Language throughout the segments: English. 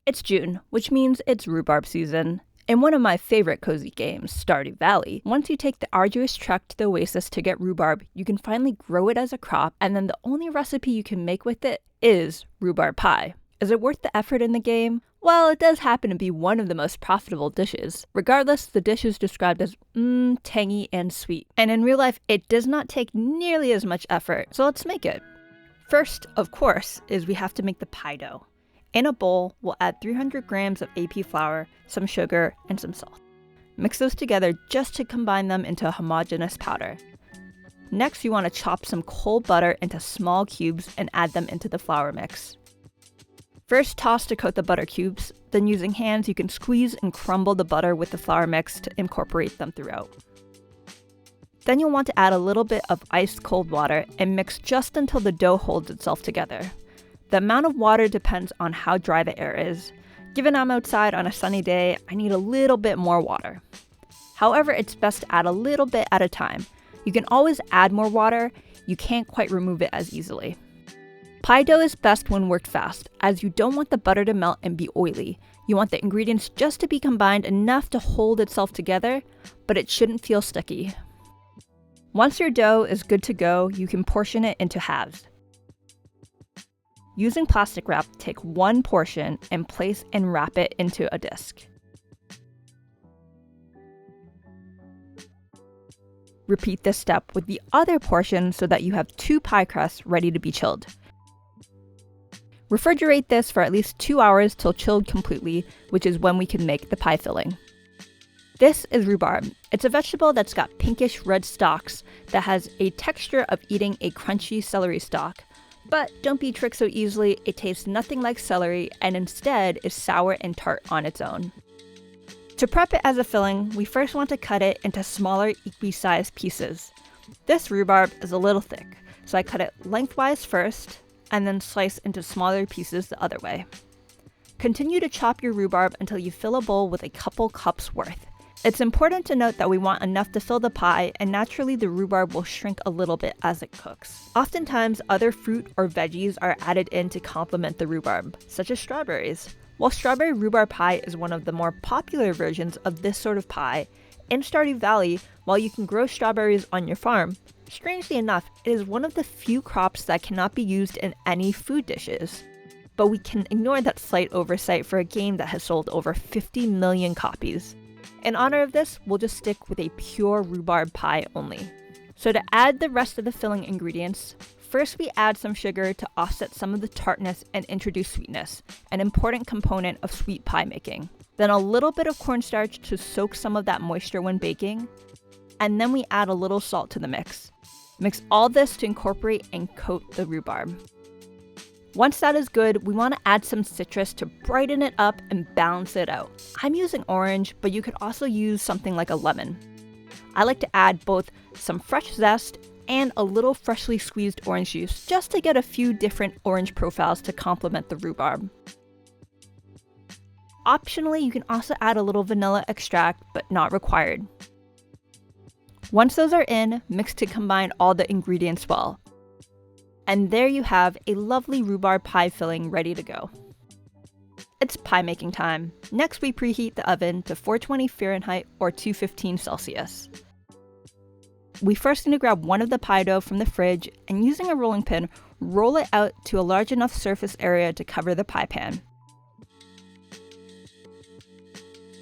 It's June, which means it's rhubarb season. In one of my favorite cozy games, Stardew Valley, once you take the arduous trek to the oasis to get rhubarb, you can finally grow it as a crop, and then the only recipe you can make with it is rhubarb pie. Is it worth the effort in the game? Well, it does happen to be one of the most profitable dishes. Regardless, the dish is described as tangy and sweet. And in real life, it does not take nearly as much effort, so let's make it. First, of course, is we have to make the pie dough. In a bowl, we'll add 300 grams of AP flour, some sugar, and some salt. Mix those together just to combine them into a homogeneous powder. Next, you want to chop some cold butter into small cubes and add them into the flour mix. First, toss to coat the butter cubes, then using hands you can squeeze and crumble the butter with the flour mix to incorporate them throughout. Then you'll want to add a little bit of ice cold water and mix just until the dough holds itself together. The amount of water depends on how dry the air is. Given I'm outside on a sunny day, I need a little bit more water. However, it's best to add a little bit at a time. You can always add more water, you can't quite remove it as easily. Pie dough is best when worked fast, as you don't want the butter to melt and be oily. You want the ingredients just to be combined enough to hold itself together, but it shouldn't feel sticky. Once your dough is good to go, you can portion it into halves. Using plastic wrap, take one portion and place and wrap it into a disc. Repeat this step with the other portion so that you have 2 pie crusts ready to be chilled. Refrigerate this for at least 2 hours till chilled completely, which is when we can make the pie filling. This is rhubarb. It's a vegetable that's got pinkish red stalks that has a texture of eating a crunchy celery stalk. But don't be tricked so easily, it tastes nothing like celery and instead is sour and tart on its own. To prep it as a filling, we first want to cut it into smaller, equal-sized pieces. This rhubarb is a little thick, so I cut it lengthwise first, and then slice into smaller pieces the other way. Continue to chop your rhubarb until you fill a bowl with a couple cups worth. It's important to note that we want enough to fill the pie, and naturally the rhubarb will shrink a little bit as it cooks. Oftentimes, other fruit or veggies are added in to complement the rhubarb, such as strawberries. While strawberry rhubarb pie is one of the more popular versions of this sort of pie, in Stardew Valley, while you can grow strawberries on your farm, strangely enough, it is one of the few crops that cannot be used in any food dishes. But we can ignore that slight oversight for a game that has sold over 50 million copies. In honor of this, we'll just stick with a pure rhubarb pie only. So to add the rest of the filling ingredients, first we add some sugar to offset some of the tartness and introduce sweetness, an important component of sweet pie making. Then a little bit of cornstarch to soak some of that moisture when baking, and then we add a little salt to the mix. Mix all this to incorporate and coat the rhubarb. Once that is good, we want to add some citrus to brighten it up and balance it out. I'm using orange, but you could also use something like a lemon. I like to add both some fresh zest and a little freshly squeezed orange juice just to get a few different orange profiles to complement the rhubarb. Optionally, you can also add a little vanilla extract, but not required. Once those are in, mix to combine all the ingredients well. And there you have a lovely rhubarb pie filling ready to go. It's pie making time. Next, we preheat the oven to 420 Fahrenheit or 215 Celsius. We first need to grab one of the pie dough from the fridge and using a rolling pin, roll it out to a large enough surface area to cover the pie pan.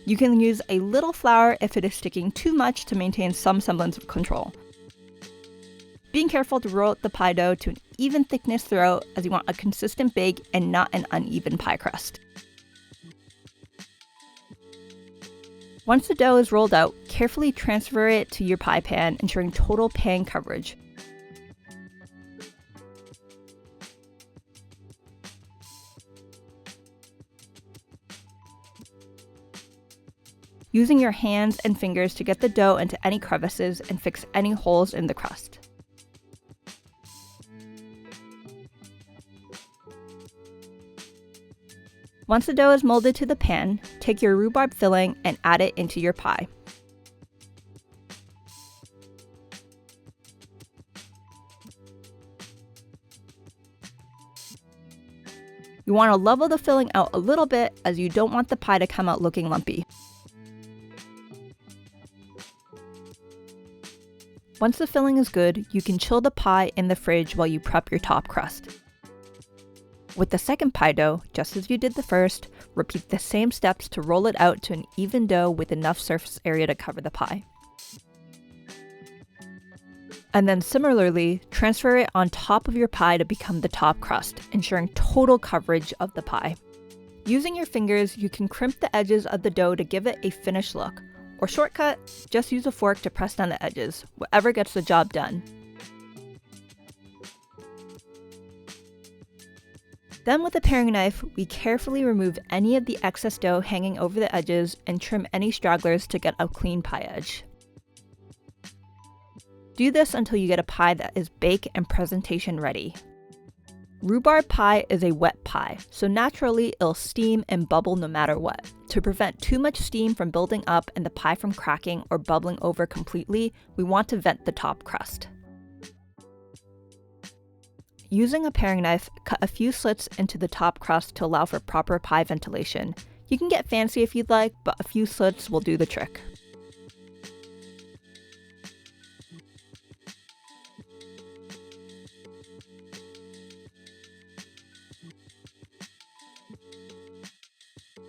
You can use a little flour if it is sticking too much to maintain some semblance of control. Being careful to roll out the pie dough to an even thickness throughout, as you want a consistent bake and not an uneven pie crust. Once the dough is rolled out, carefully transfer it to your pie pan, ensuring total pan coverage. Using your hands and fingers to get the dough into any crevices and fix any holes in the crust. Once the dough is molded to the pan, take your rhubarb filling and add it into your pie. You want to level the filling out a little bit as you don't want the pie to come out looking lumpy. Once the filling is good, you can chill the pie in the fridge while you prep your top crust. With the second pie dough, just as you did the first, repeat the same steps to roll it out to an even dough with enough surface area to cover the pie. And then similarly, transfer it on top of your pie to become the top crust, ensuring total coverage of the pie. Using your fingers, you can crimp the edges of the dough to give it a finished look, or shortcut, just use a fork to press down the edges, whatever gets the job done. Then with a paring knife, we carefully remove any of the excess dough hanging over the edges and trim any stragglers to get a clean pie edge. Do this until you get a pie that is bake and presentation ready. Rhubarb pie is a wet pie, so naturally it'll steam and bubble no matter what. To prevent too much steam from building up and the pie from cracking or bubbling over completely, we want to vent the top crust. Using a paring knife, cut a few slits into the top crust to allow for proper pie ventilation. You can get fancy if you'd like, but a few slits will do the trick.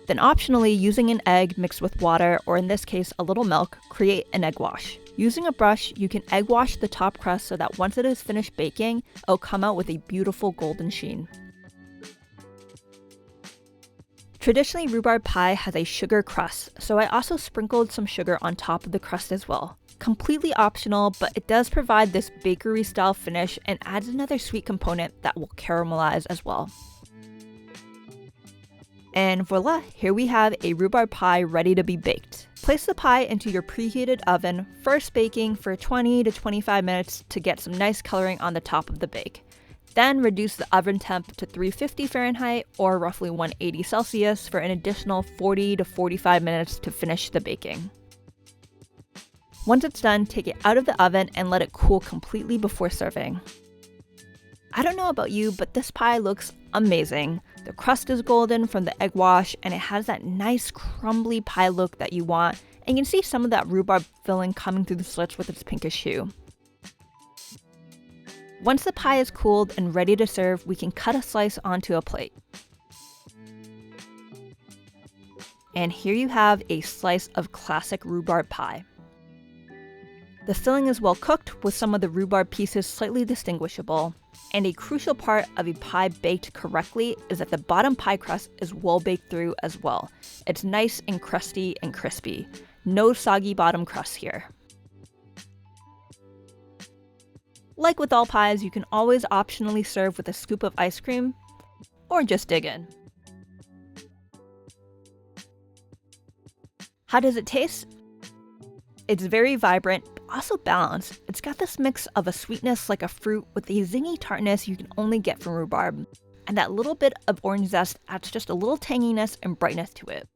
Then optionally, using an egg mixed with water, or in this case a little milk, create an egg wash. Using a brush, you can egg wash the top crust so that once it is finished baking, it'll come out with a beautiful golden sheen. Traditionally, rhubarb pie has a sugar crust, so I also sprinkled some sugar on top of the crust as well. Completely optional, but it does provide this bakery style finish and adds another sweet component that will caramelize as well. And voila, here we have a rhubarb pie ready to be baked. Place the pie into your preheated oven, first baking for 20 to 25 minutes to get some nice coloring on the top of the bake. Then reduce the oven temp to 350 Fahrenheit or roughly 180 Celsius for an additional 40 to 45 minutes to finish the baking. Once it's done, take it out of the oven and let it cool completely before serving. I don't know about you, but this pie looks amazing. The crust is golden from the egg wash, and it has that nice crumbly pie look that you want, and you can see some of that rhubarb filling coming through the slits with its pinkish hue. Once the pie is cooled and ready to serve, we can cut a slice onto a plate. And here you have a slice of classic rhubarb pie. The filling is well cooked, with some of the rhubarb pieces slightly distinguishable. And a crucial part of a pie baked correctly is that the bottom pie crust is well baked through as well. It's nice and crusty and crispy. No soggy bottom crust here. Like with all pies, you can always optionally serve with a scoop of ice cream, or just dig in. How does it taste? It's very vibrant, but also balanced. It's got this mix of a sweetness like a fruit with a zingy tartness you can only get from rhubarb. And that little bit of orange zest adds just a little tanginess and brightness to it.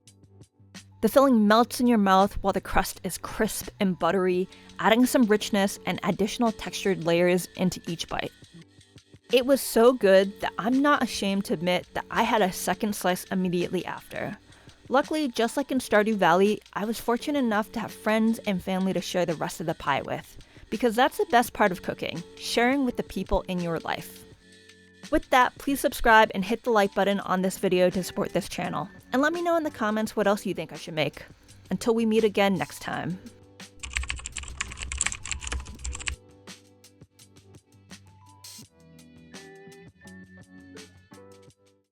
The filling melts in your mouth while the crust is crisp and buttery, adding some richness and additional textured layers into each bite. It was so good that I'm not ashamed to admit that I had a second slice immediately after. Luckily, just like in Stardew Valley, I was fortunate enough to have friends and family to share the rest of the pie with, because that's the best part of cooking, sharing with the people in your life. With that, please subscribe and hit the like button on this video to support this channel, and let me know in the comments what else you think I should make. Until we meet again next time.